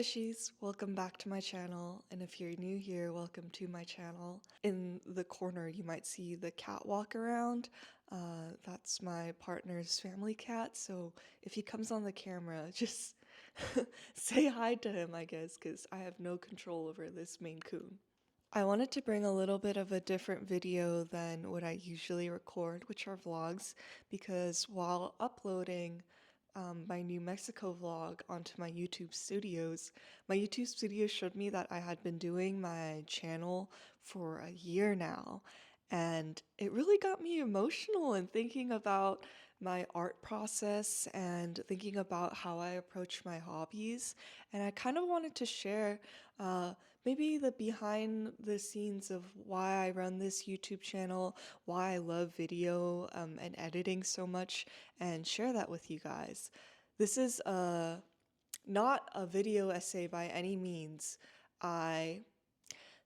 fishies, welcome back to my channel, and if you're new here, welcome to my channel. In the corner you might see the cat walk around. That's my partner's family cat, so if he comes on the camera, just say hi to him, I guess, because I have no control over this Maine Coon. I wanted to bring a little bit of a different video than what I usually record, which are vlogs, because while uploading my New Mexico vlog onto my YouTube studios showed me that I had been doing my channel for a year now, and it really got me emotional and thinking about my art process and thinking about how I approach my hobbies. And I kind of wanted to share maybe the behind the scenes of why I run this YouTube channel, why I love video and editing so much, and share that with you guys. This is not a video essay by any means.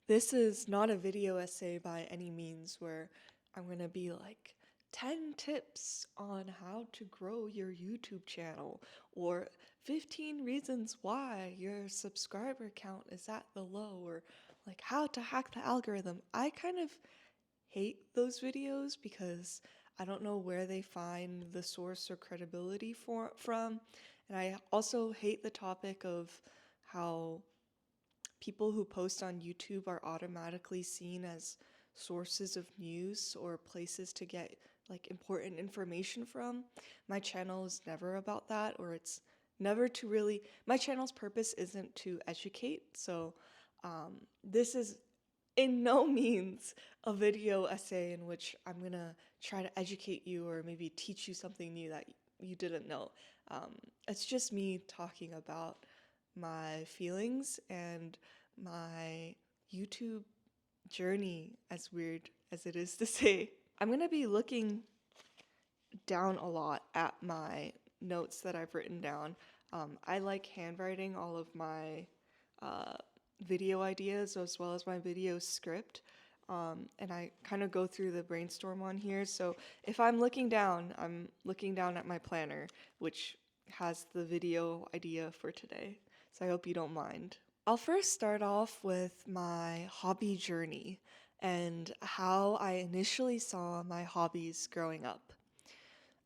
This is not a video essay by any means where I'm gonna be like 10 tips on how to grow your YouTube channel or 15 reasons why your subscriber count is at the low, or like how to hack the algorithm. I kind of hate those videos because I don't know where they find the source or credibility from. And I also hate the topic of how people who post on YouTube are automatically seen as sources of news or places to get like important information from. My channel is never about that, or it's never to really, my channel's purpose isn't to educate. So this is in no means a video essay in which I'm gonna try to educate you or maybe teach you something new that you didn't know. It's just me talking about my feelings and my YouTube journey, as weird as it is to say. I'm gonna be looking down a lot at my notes that I've written down. I like handwriting all of my uh, video ideas as well as my video script. And I kind of go through the brainstorm on here. So if I'm looking down at my planner, which has the video idea for today. So I hope you don't mind. I'll first start off with my hobby journey and how I initially saw my hobbies growing up.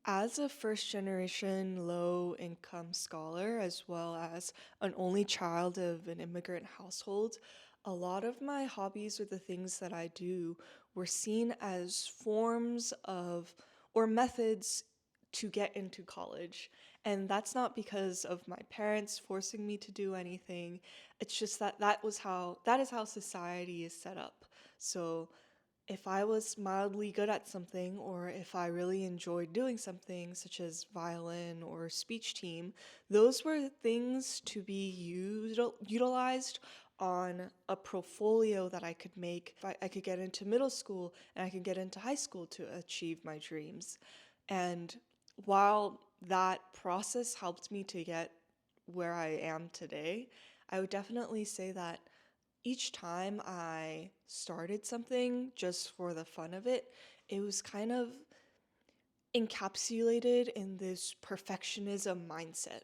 As a first generation low income scholar, as well as an only child of an immigrant household, a lot of my hobbies or the things that I do were seen as forms of or methods to get into college. And that's not because of my parents forcing me to do anything. It's just that that is how society is set up. So if I was mildly good at something, or if I really enjoyed doing something, such as violin or speech team, those were things to be utilized on a portfolio that I could make. If I could get into middle school and I could get into high school to achieve my dreams. And while that process helped me to get where I am today, I would definitely say that each time I started something just for the fun of it, it was kind of encapsulated in this perfectionism mindset.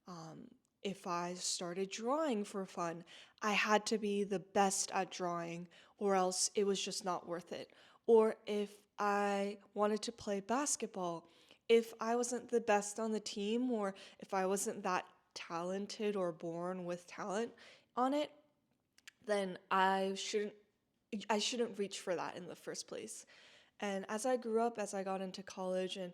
Um, if I started drawing for fun, I had to be the best at drawing, or else it was just not worth it. Or if I wanted to play basketball, if I wasn't the best on the team, or if I wasn't that talented or born with talent on it, then I shouldn't reach for that in the first place. And as I grew up, as I got into college, and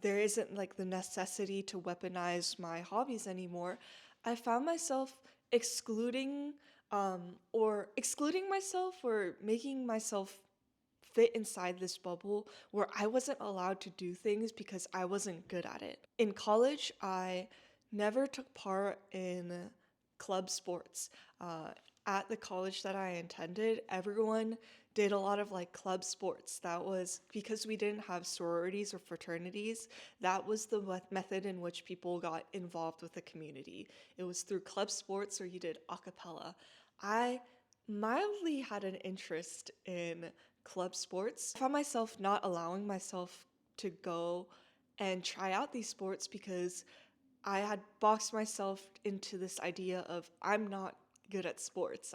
there isn't like the necessity to weaponize my hobbies anymore, I found myself excluding myself or making myself fit inside this bubble where I wasn't allowed to do things because I wasn't good at it. In college, I never took part in club sports. At the college that I attended, everyone did a lot of like club sports. That was because we didn't have sororities or fraternities. That was the method in which people got involved with the community. It was through club sports, or you did a cappella. I mildly had an interest in club sports. I found myself not allowing myself to go and try out these sports because I had boxed myself into this idea of I'm not good at sports.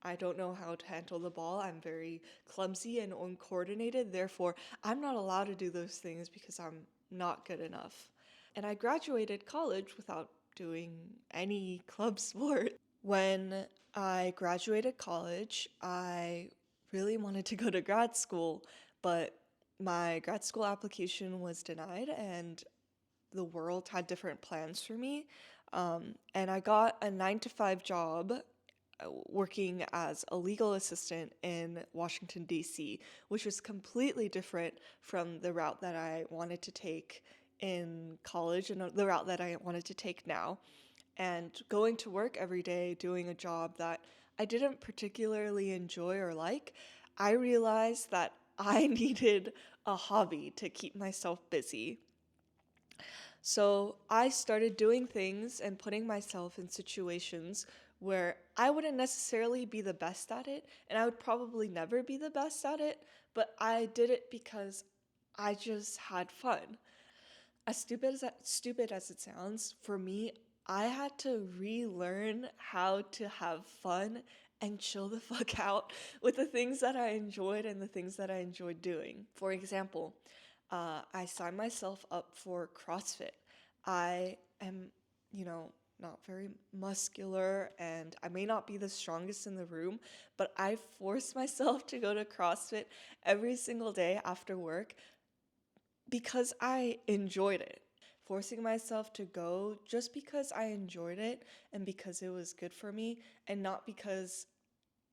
I don't know how to handle the ball. I'm very clumsy and uncoordinated. Therefore, I'm not allowed to do those things because I'm not good enough. And I graduated college without doing any club sport. When I graduated college, I really wanted to go to grad school, but my grad school application was denied, and the world had different plans for me. And I got a 9 to 5 job working as a legal assistant in Washington, D.C., which was completely different from the route that I wanted to take in college and the route that I wanted to take now. And going to work every day doing a job that I didn't particularly enjoy or like, I realized that I needed a hobby to keep myself busy. So I started doing things and putting myself in situations where I wouldn't necessarily be the best at it, and I would probably never be the best at it, but I did it because I just had fun. As stupid as it sounds, for me, I had to relearn how to have fun and chill the fuck out with the things that I enjoyed and the things that I enjoyed doing. For example, I signed myself up for CrossFit. I am, you know, not very muscular and I may not be the strongest in the room, but I forced myself to go to CrossFit every single day after work because I enjoyed it. Forcing myself to go just because I enjoyed it and because it was good for me and not because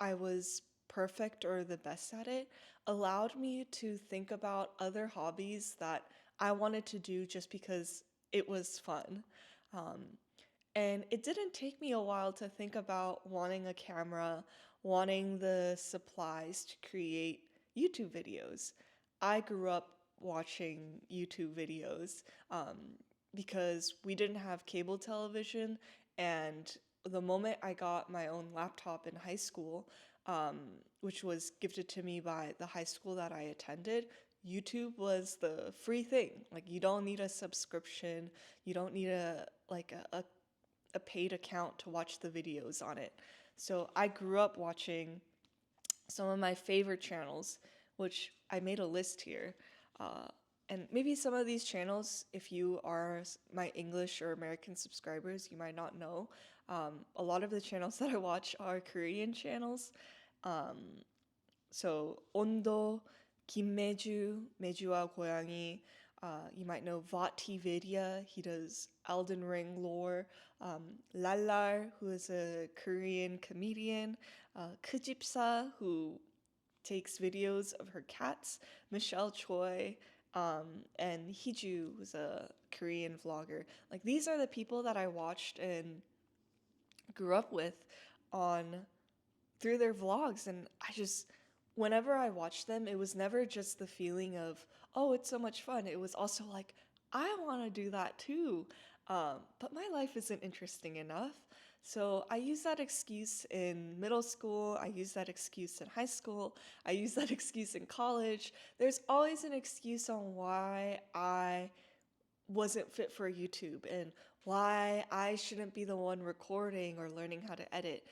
I was perfect or the best at it allowed me to think about other hobbies that I wanted to do just because it was fun. Um, and it didn't take me a while to think about wanting a camera, wanting the supplies to create YouTube videos. I grew up watching YouTube videos because we didn't have cable television. And the moment I got my own laptop in high school, um, which was gifted to me by the high school that I attended, YouTube was the free thing. Like you don't need a subscription, you don't need a paid account to watch the videos on it. So I grew up watching some of my favorite channels, which I made a list here. Uh, and maybe some of these channels, if you are my English or American subscribers, you might not know. A lot of the channels that I watch are Korean channels. Um, so Ondo, Kimmeju, Mejuwa 고양이. You might know Vatividya. He does Elden Ring lore. Lallar, who is a Korean comedian. Kujipsa, who takes videos of her cats. Michelle Choi. And Hiju, who's a Korean vlogger. Like these are the people that I watched and grew up with on through their vlogs. And I just whenever I watched them, it was never just the feeling of, oh, it's so much fun. It was also like, I want to do that too. But my life isn't interesting enough. So I used that excuse in middle school. I used that excuse in high school. I used that excuse in college. There's always an excuse on why I wasn't fit for YouTube and why I shouldn't be the one recording or learning how to edit.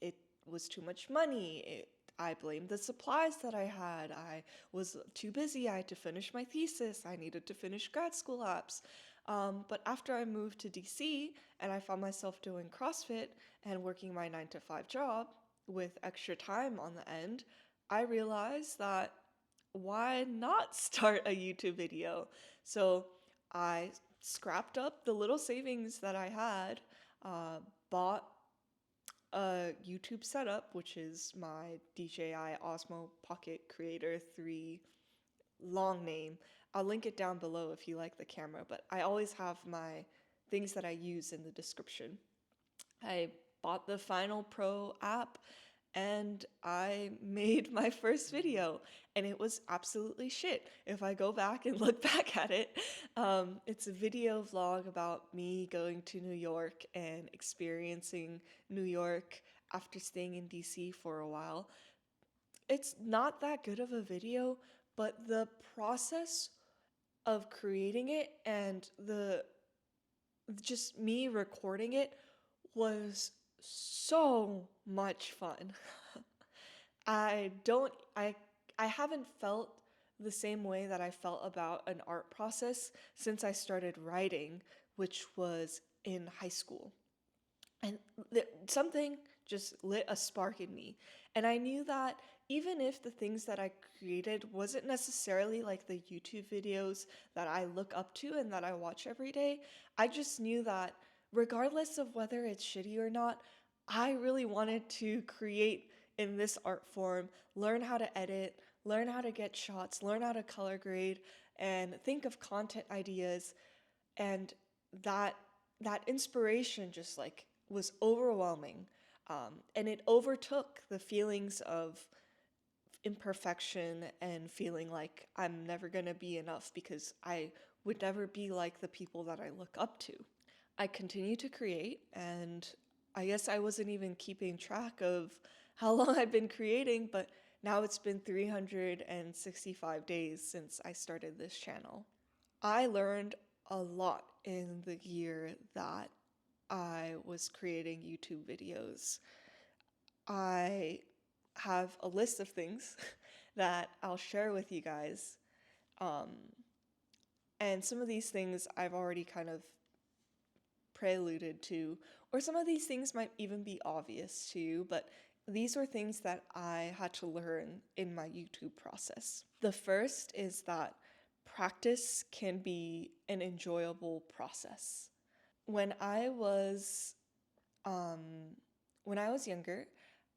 It was too much money. I blamed the supplies that I had. I was too busy. I had to finish my thesis. I needed to finish grad school apps. But after I moved to DC and I found myself doing CrossFit and working my 9 to 5 job with extra time on the end, I realized that why not start a YouTube video? So I scrapped up the little savings that I had, bought a YouTube setup, which is my DJI Osmo Pocket Creator 3 long name. I'll link it down below if you like the camera, but I always have my things that I use in the description. I bought the Final Pro app and I made my first video, and it was absolutely shit. If I go back and look back at it, it's a video vlog about me going to New York and experiencing New York after staying in DC for a while. It's not that good of a video, but the process of creating it and the just me recording it was so much fun. I don't I haven't felt the same way that I felt about an art process since I started writing, which was in high school. And something just lit a spark in me. And I knew that even if the things that I created wasn't necessarily like the YouTube videos that I look up to and that I watch every day, I just knew that regardless of whether it's shitty or not, I really wanted to create in this art form, learn how to edit, learn how to get shots, learn how to color grade, and think of content ideas. And that that inspiration just like was overwhelming, and it overtook the feelings of imperfection and feeling like I'm never gonna be enough because I would never be like the people that I look up to. I continue to create, and I guess I wasn't even keeping track of how long I'd been creating, but now it's been 365 days since I started this channel. I learned a lot in the year that I was creating YouTube videos. I have a list of things that I'll share with you guys. Um, and some of these things I've already kind of preluded to, or some of these things might even be obvious to you, but these were things that I had to learn in my YouTube process. The first is that practice can be an enjoyable process. When I was um, when I was younger,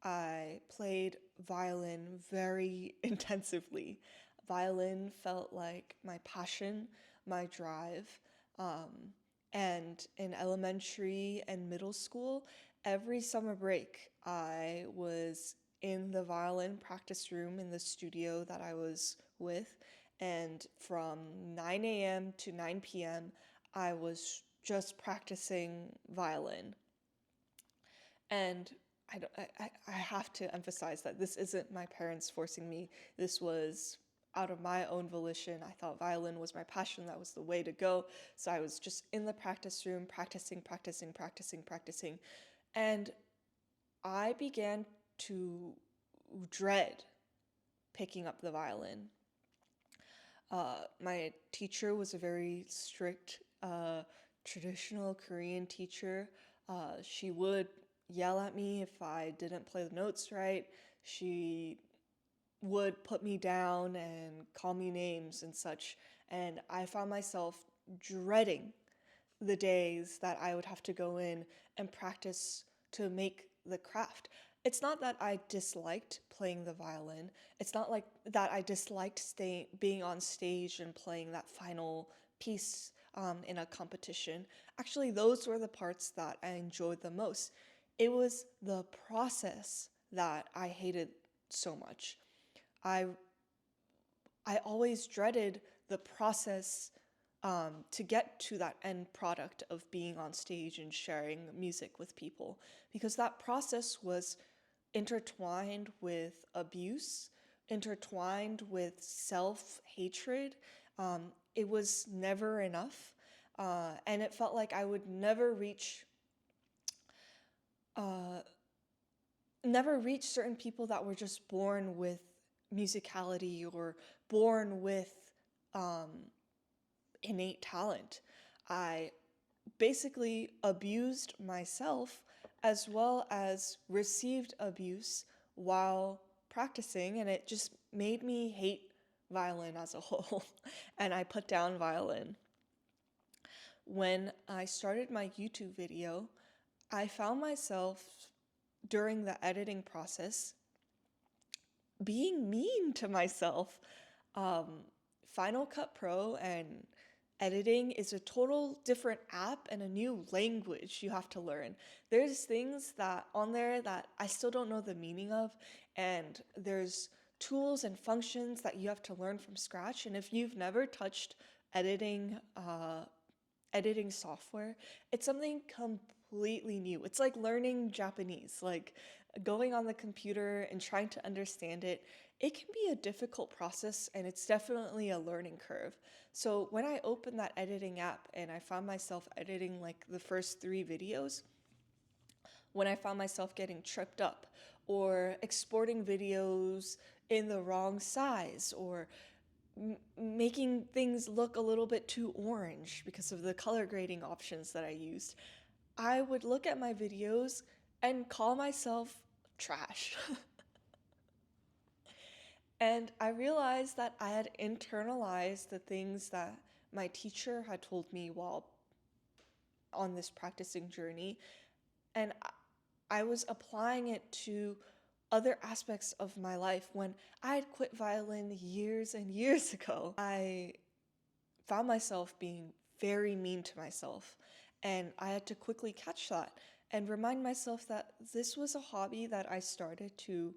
I played violin very intensively. Violin felt like my passion, my drive. Um, and in elementary and middle school, every summer break, I was in the violin practice room in the studio that I was with. And from 9 a.m. to 9 p.m., I was just practicing violin. And I have to emphasize that this isn't my parents forcing me. This was out of my own volition. I thought violin was my passion. That was the way to go. So I was just in the practice room, practicing, practicing, practicing, practicing. And I began to dread picking up the violin. My teacher was a very strict, traditional Korean teacher. She would yell at me if I didn't play the notes right. She would put me down and call me names and such. And I found myself dreading the days that I would have to go in and practice to make the craft. It's not that I disliked playing the violin. It's not like that I disliked being on stage and playing that final piece in a competition. Actually, those were the parts that I enjoyed the most. It was the process that I hated so much. I I always dreaded the process to get to that end product of being on stage and sharing music with people, because that process was intertwined with abuse, intertwined with self hatred. It was never enough. And it felt like I would uh, never reach certain people that were just born with musicality or born with um, innate talent. I basically abused myself as well as received abuse while practicing, and it just made me hate violin as a whole. And I put down violin. When I started my YouTube video, I found myself during the editing process being mean to myself. Um, Final Cut Pro and editing is a total different app and a new language you have to learn. There's things that on there that I still don't know the meaning of, and there's tools and functions that you have to learn from scratch. And if you've never touched editing, editing software, it's something completely new. It's like learning Japanese, like going on the computer and trying to understand it. it can be a difficult process and it's definitely a learning curve. So when I opened that editing app and I found myself editing like the first 3 videos, when I found myself getting tripped up or exporting videos in the wrong size or making things look a little bit too orange because of the color grading options that I used, I would look at my videos and call myself trash. And I realized that I had internalized the things that my teacher had told me while on this practicing journey, and I was applying it to other aspects of my life. When I had quit violin years and years ago, I found myself being very mean to myself, and I had to quickly catch that and remind myself that this was a hobby that I started to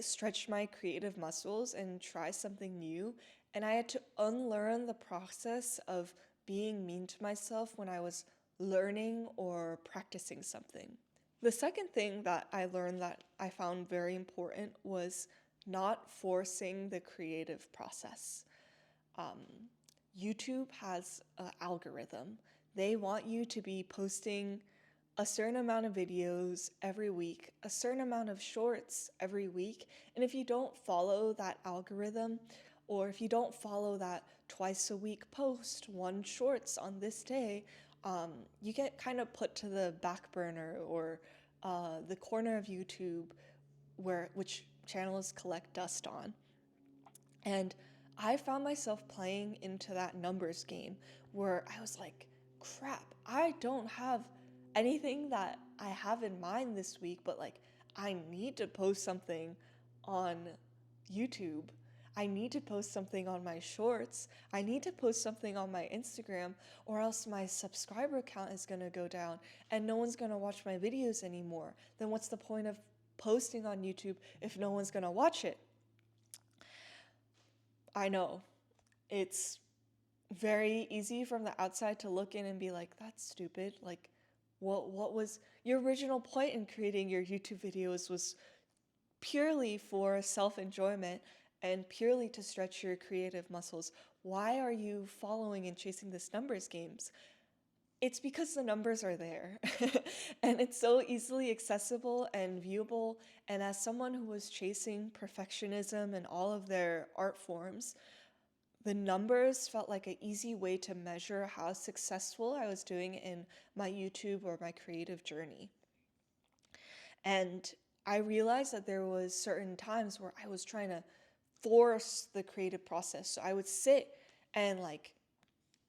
stretch my creative muscles and try something new. And I had to unlearn the process of being mean to myself when I was learning or practicing something. The second thing that I learned that I found very important was not forcing the creative process. Um, YouTube has an algorithm. They want you to be posting a certain amount of videos every week, a certain amount of shorts every week. And if you don't follow that algorithm, or if you don't follow that twice a week post, 1 shorts on this day, you get kind of put to the back burner or the corner of YouTube which channels collect dust on. And I found myself playing into that numbers game where I was like, crap, I don't have anything that I have in mind this week, but like, I need to post something on YouTube. I need to post something on my shorts. I need to post something on my Instagram, or else my subscriber count is going to go down and no one's going to watch my videos anymore. Then what's the point of posting on YouTube if no one's going to watch it? I know it's very easy from the outside to look in and be like, that's stupid. Like, what was your original point in creating your YouTube videos was purely for self-enjoyment and purely to stretch your creative muscles. Why are you following and chasing this numbers games? It's because the numbers are there and it's so easily accessible and viewable. And as someone who was chasing perfectionism in all of their art forms, the numbers felt like an easy way to measure how successful I was doing in my YouTube or my creative journey. And I realized that there was certain times where I was trying to force the creative process. So I would sit and like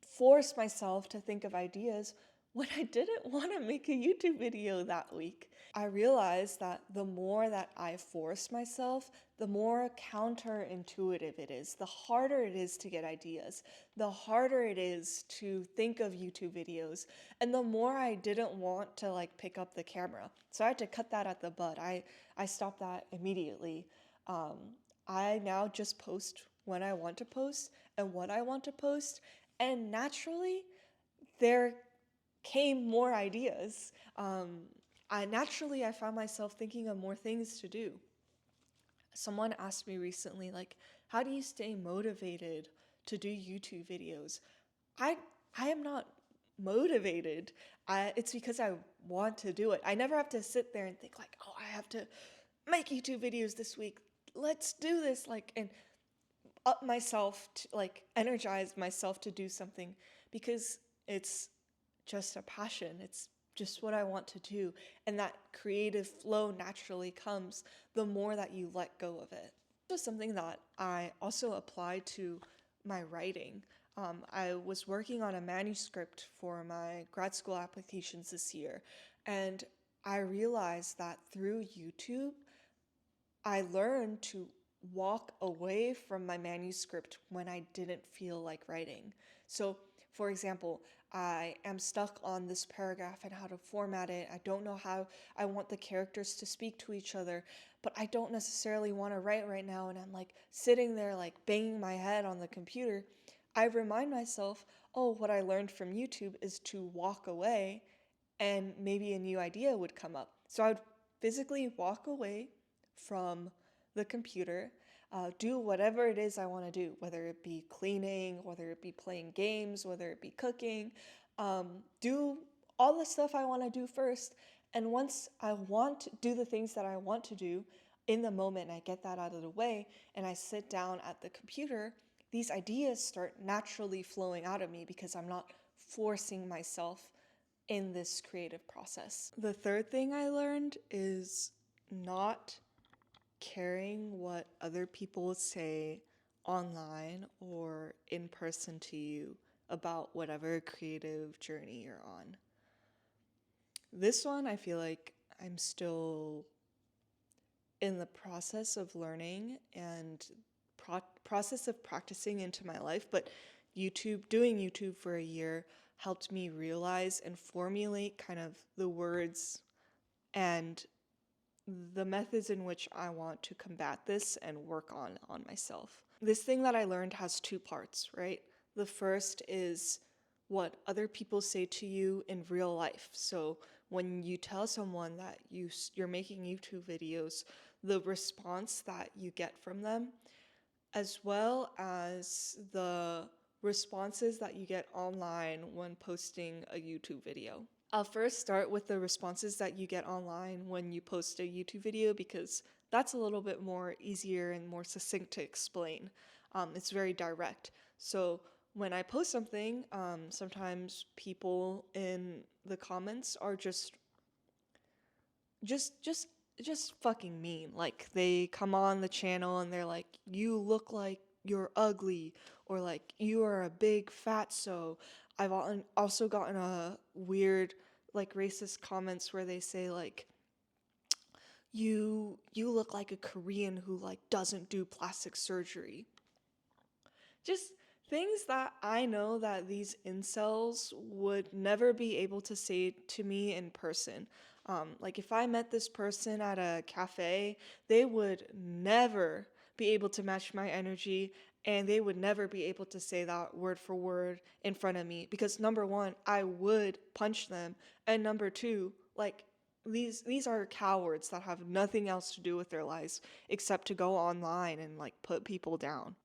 force myself to think of ideas when I didn't want to make a YouTube video that week. I realized that the more that I force myself, the more counterintuitive it is, the harder it is to get ideas, the harder it is to think of YouTube videos, and the more I didn't want to like pick up the camera. So I had to cut that at the bud. I stopped that immediately. Um, I now just post when I want to post and what I want to post, and naturally, there came more ideas. I found myself thinking of more things to do. Someone asked me recently, like, how do you stay motivated to do YouTube videos? I I am not motivated. It's because I want to do it. I never have to sit there and think like, oh, I have to make YouTube videos this week. Let's do this, like, and up myself to like energize myself to do something because it's just a passion. It's just what I want to do. And that creative flow naturally comes the more that you let go of it. This is something that I also apply to my writing. I was working on a manuscript for my grad school applications this year, and I realized that through YouTube, I learned to walk away from my manuscript when I didn't feel like writing. So, for example, I am stuck on this paragraph and how to format it. I don't know how I want the characters to speak to each other, but I don't necessarily want to write right now. And I'm like sitting there, like banging my head on the computer. I remind myself, oh, what I learned from YouTube is to walk away and maybe a new idea would come up. So I would physically walk away from the computer, do whatever it is I want to do, whether it be cleaning, whether it be playing games, whether it be cooking, do all the stuff I want to do first. And once I want to do the things that I want to do in the moment, I get that out of the way and I sit down at the computer, these ideas start naturally flowing out of me because I'm not forcing myself in this creative process. The third thing I learned is not caring what other people say online or in person to you about whatever creative journey you're on. This one, I feel like I'm still in the process of learning and process of practicing into my life, but doing YouTube for a year helped me realize and formulate kind of the words and the methods in which I want to combat this and work on myself. This thing that I learned has two parts, right? The first is what other people say to you in real life. So when you tell someone that you're making YouTube videos, the response that you get from them, as well as the responses that you get online when posting a YouTube video. I'll first start with the responses that you get online when you post a YouTube video because that's a little bit more easier and more succinct to explain. It's very direct. So when I post something, sometimes people in the comments are just just just fucking mean. Like they come on the channel and they're like, "You look like you're ugly," or like, "You are a big fatso." I've also gotten a weird like racist comments where they say like, "You look like a Korean who like doesn't do plastic surgery." Just things that I know that these incels would never be able to say to me in person. Like if I met this person at a cafe, they would never be able to match my energy and they would never be able to say that word for word in front of me because number one, I would punch them, and number two, like these are cowards that have nothing else to do with their lives except to go online and like put people down.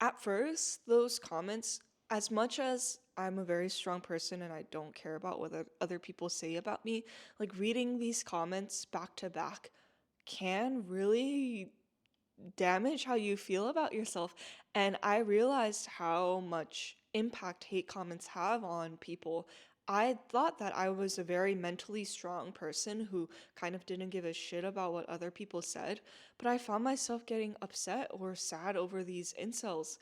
At first, those comments, as much as I'm a very strong person and I don't care about what other people say about me, like reading these comments back to back can really damage how you feel about yourself. And I realized how much impact hate comments have on people. I thought that I was a very mentally strong person who kind of didn't give a shit about what other people said, but I found myself getting upset or sad over these incels.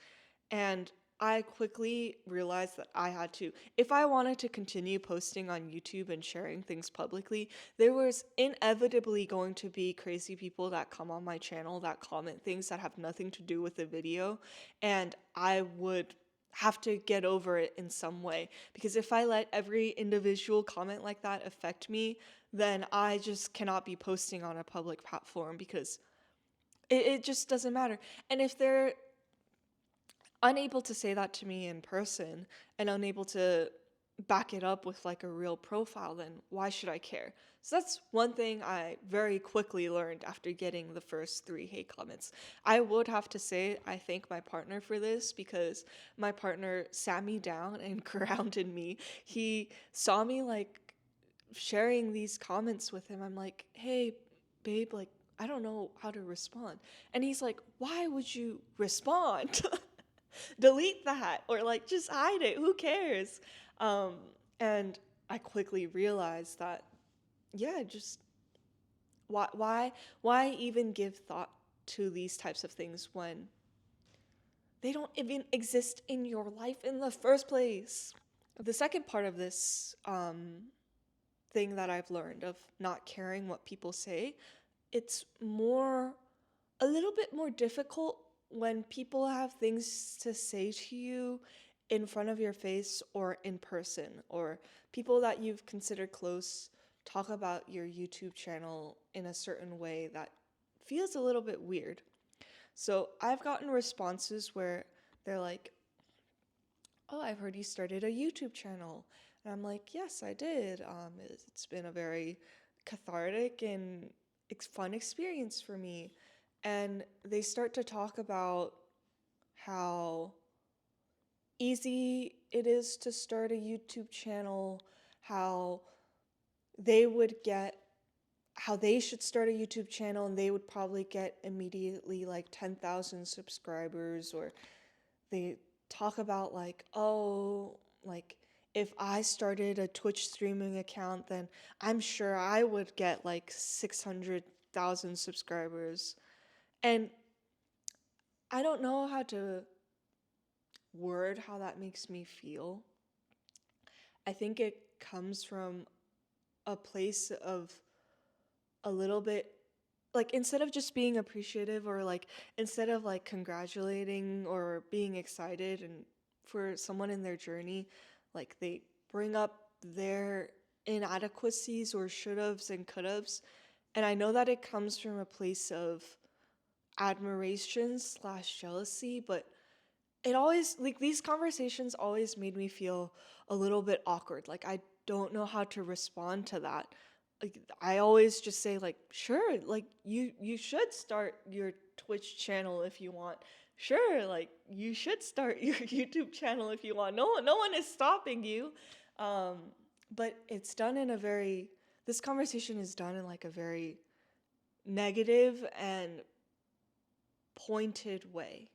And I quickly realized that I had to, if I wanted to continue posting on YouTube and sharing things publicly, there was inevitably going to be crazy people that come on my channel that comment things that have nothing to do with the video. And I would have to get over it in some way. Because if I let every individual comment like that affect me, then I just cannot be posting on a public platform because it just doesn't matter. And if they're unable to say that to me in person and unable to back it up with like a real profile, then why should I care? So that's one thing I very quickly learned after getting the first 3 hate comments. I would have to say I thank my partner for this because my partner sat me down and grounded me. He saw me like sharing these comments with him. I'm like, "Hey, babe, like I don't know how to respond." And he's like, "Why would you respond?" Delete that or like just hide it, who cares? And I quickly realized that yeah, just why even give thought to these types of things when they don't even exist in your life in the first place? The second part of this thing that I've learned of not caring what people say, it's more a little bit more difficult when people have things to say to you in front of your face or in person, or people that you've considered close talk about your YouTube channel in a certain way that feels a little bit weird. So I've gotten responses where they're like, "Oh, I've heard you started a YouTube channel." And I'm like, "Yes, I did. It's been a very cathartic and fun experience for me." And they start to talk about how easy it is to start a YouTube channel, how they would get how they should start a YouTube channel and they would probably get immediately like 10,000 subscribers. Or they talk about like, oh, like if I started a Twitch streaming account, then I'm sure I would get like 600,000 subscribers. And I don't know how to word how that makes me feel. I think it comes from a place of a little bit like, instead of just being appreciative, or like instead of like congratulating or being excited and for someone in their journey, like they bring up their inadequacies or should haves and could haves. And I know that it comes from a place of admiration slash jealousy, but it always, like, these conversations always made me feel a little bit awkward. Like, I don't know how to respond to that. Like, I always just say like, sure, like you should start your Twitch channel if you want. Sure, like you should start your YouTube channel if you want. No one is stopping you. Um, but it's done in a very this conversation is done in like a very negative and pointed way.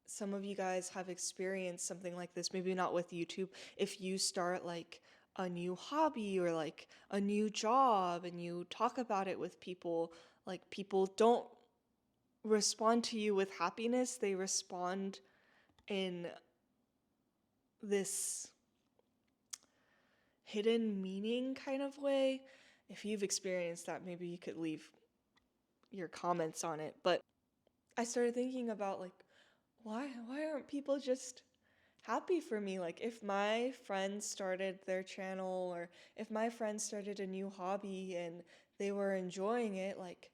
Some of you guys have experienced something like this, maybe not with YouTube. If you start like a new hobby or like a new job and you talk about it with people, like people don't respond to you with happiness, they respond in this hidden meaning kind of way. If you've experienced that, maybe you could leave your comments on it. But I started thinking about like, why aren't people just happy for me? Like, if my friends started their channel, or if my friends started a new hobby and they were enjoying it, like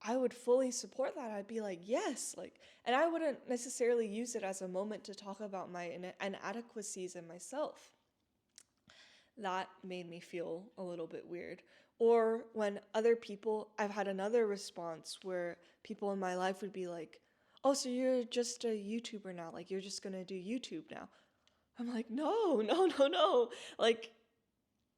I would fully support that. I'd be like, yes, like, and I wouldn't necessarily use it as a moment to talk about my inadequacies in myself. That made me feel a little bit weird. Or when other people, I've had another response where people in my life would be like, oh, so you're just a YouTuber now? Like, you're just gonna do YouTube now? I'm like, no, no, no, no. Like,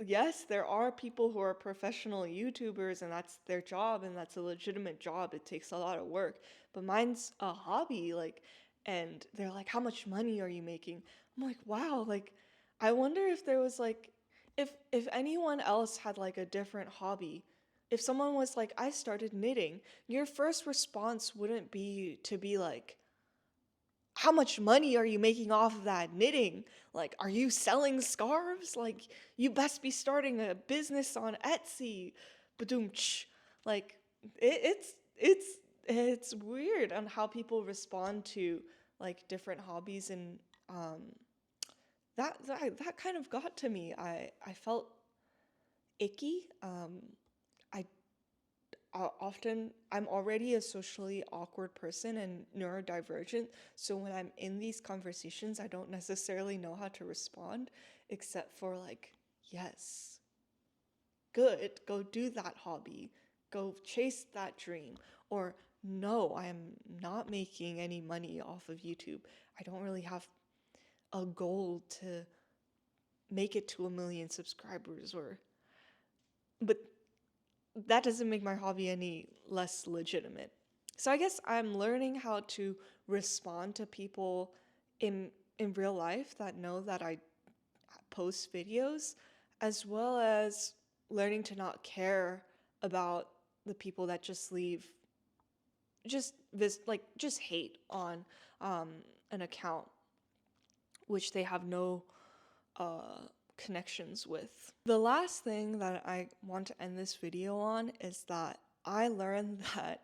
yes, there are people who are professional YouTubers and that's their job and that's a legitimate job. It takes a lot of work. But mine's a hobby, like, and they're like, how much money are you making? I'm like, wow, like, I wonder if there was like if anyone else had like a different hobby. If someone was like, I started knitting, your first response wouldn't be to be like, how much money are you making off of that knitting? Like, are you selling scarves? Like, you best be starting a business on Etsy. Badoom. Like, it's weird on how people respond to like different hobbies, and that kind of got to me. I felt icky. I often I'm already a socially awkward person and neurodivergent, so when I'm in these conversations I don't necessarily know how to respond, except for like, yes, good, go do that hobby, go chase that dream. Or, no, I am not making any money off of YouTube. I don't really have a goal to make it to 1 million subscribers. Or, but that doesn't make my hobby any less legitimate. So I guess I'm learning how to respond to people in real life that know that I post videos, as well as learning to not care about the people that just leave just hate on um, an account which they have no connections with. The last thing that I want to end this video on is that I learned that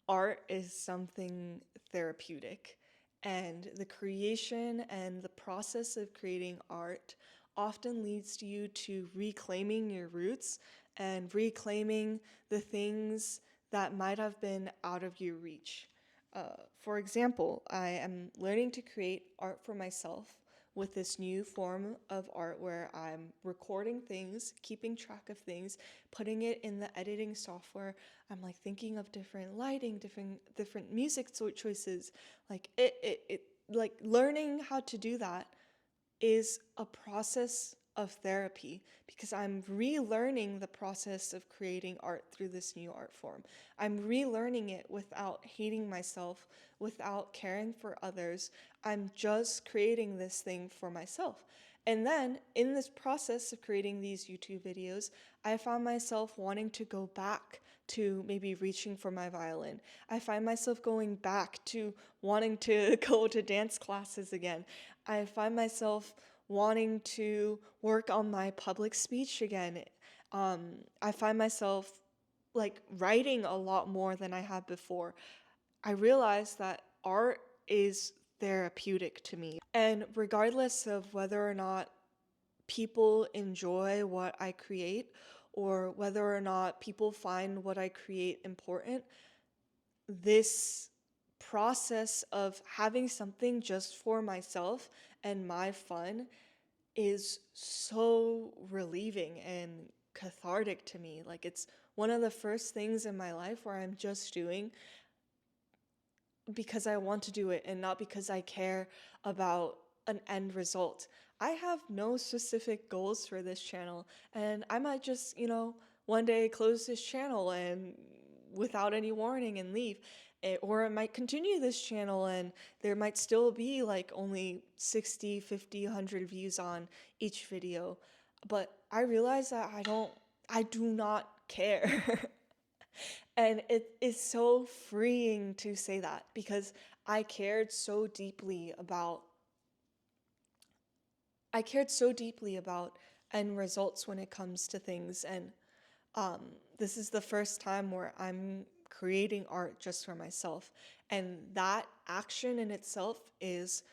art is something therapeutic, and the creation and the process of creating art often leads to you to reclaiming your roots and reclaiming the things that might have been out of your reach. For example, I am learning to create art for myself with this new form of art where I'm recording things, keeping track of things, putting it in the editing software. I'm like thinking of different lighting, different music choices. Like it like learning how to do that is a process of therapy because I'm relearning the process of creating art through this new art form. I'm relearning it without hating myself, without caring for others. I'm just creating this thing for myself. And then in this process of creating these YouTube videos, I found myself wanting to go back to maybe reaching for my violin. I find myself going back to wanting to go to dance classes again. I find myself wanting to work on my public speech again. I find myself like writing a lot more than I had before. I realize that art is therapeutic to me. And regardless of whether or not people enjoy what I create or whether or not people find what I create important, this process of having something just for myself and my fun is so relieving and cathartic to me. Like it's one of the first things in my life where I'm just doing because I want to do it and not because I care about an end result. I have no specific goals for this channel, and I might just, one day close this channel and without any warning and leave. Or I might continue this channel and there might still be like only 60, 50, 100 views on each video. But I realize that I do not care. And it is so freeing to say that because I cared so deeply about I cared so deeply about end results when it comes to things. And this is the first time where I'm creating art just for myself. And that action in itself is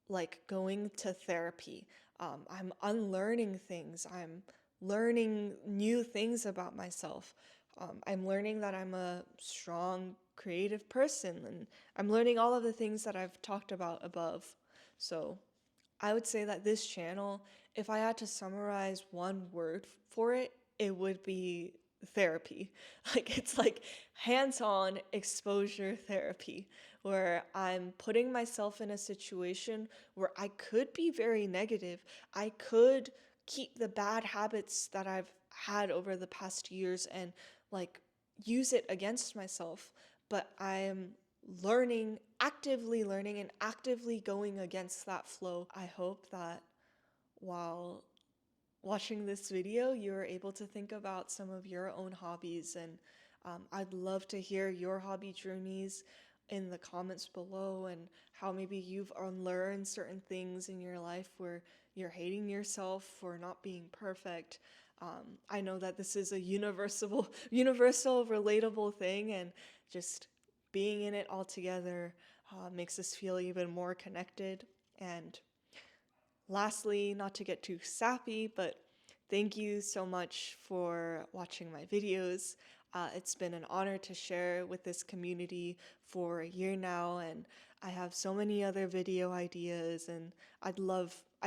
like going to therapy. I'm unlearning things. I'm learning new things about myself. I'm learning that I'm a strong, creative person, and I'm learning all of the things that I've talked about above. So I would say that this channel, if I had to summarize one word for it, it would be therapy. Like it's like hands-on exposure therapy where I'm putting myself in a situation where I could be very negative. I could keep the bad habits that I've had over the past years and like use it against myself, but I'm actively learning and actively going against that flow. I hope that while watching this video, you're able to think about some of your own hobbies, and I'd love to hear your hobby journeys in the comments below and how maybe you've unlearned certain things in your life where you're hating yourself for not being perfect. I know that this is a universal, relatable thing, and just being in it all together makes us feel even more connected. And lastly, not to get too sappy, but thank you so much for watching my videos. It's been an honor to share with this community for a year now, and I have so many other video ideas, and I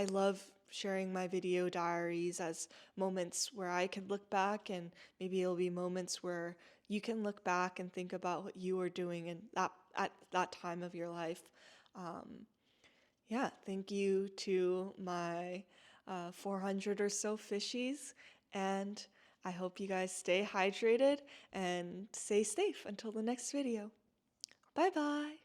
love sharing my video diaries as moments where I can look back, and maybe it'll be moments where you can look back and think about what you were doing at that time of your life. Yeah, thank you to my 400 or so fishies, and I hope you guys stay hydrated and stay safe until the next video. Bye bye!